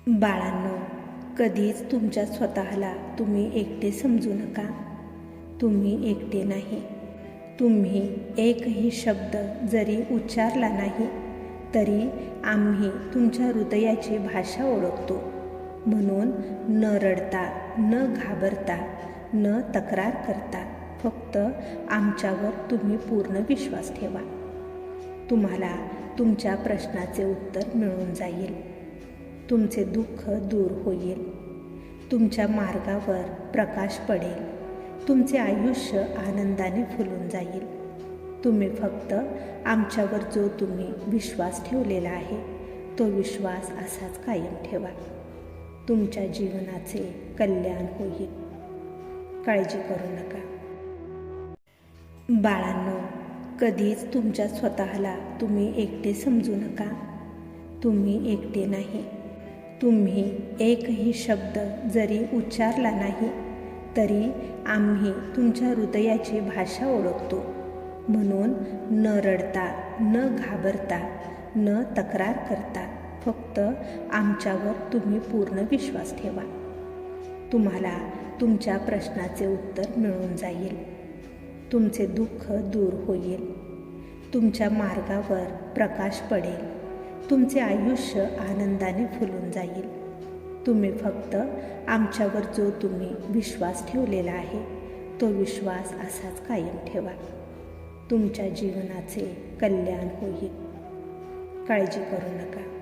बाळांनो, कधीच तुमच्या स्वतःला तुम्ही एकटे समजू नका. तुम्ही एकटे नाही. तुम्ही एकही शब्द जरी उच्चारला नाही तरी आम्ही तुमच्या हृदयाची भाषा ओळखतो. म्हणून न रडता, न घाबरता, न तक्रार करता फक्त आमच्यावर तुम्ही पूर्ण विश्वास ठेवा. तुम्हाला तुमच्या प्रश्नाचे उत्तर मिळून जाईल. तुमचे दुःख दूर होईल. तुमच्या मार्गावर प्रकाश पडेल. तुमचे आयुष्य आनंदाने फुलून जाईल. तुम्ही फक्त आमच्यावर जो तुम्ही विश्वास ठेवलेला आहे तो विश्वास असाच कायम ठेवा. तुमच्या जीवनाचे कल्याण होईल. काळजी करू नका. बाळांनो, कधीच तुमच्या स्वतःला तुम्ही एकटे समजू नका. तुम्ही एकटे नाही. तुम्ही एकही शब्द जरी उच्चारला नाही तरी आम्ही तुमच्या हृदयाची भाषा ओळखतो. म्हणून न रडता, न घाबरता, न तक्रार करता फक्त आमच्यावर तुम्ही पूर्ण विश्वास ठेवा. तुम्हाला तुमच्या प्रश्नाचे उत्तर मिळून जाईल. तुमचे दुःख दूर होईल. तुमच्या मार्गावर प्रकाश पडेल. तुमचे आयुष्य आनंदाने फुलून जाईल. तुम्ही फक्त आमच्यावर जो तुम्ही विश्वास ठेवलेला आहे तो विश्वास असाच कायम ठेवा. तुमच्या जीवनाचे कल्याण होईल. काळजी करू नका.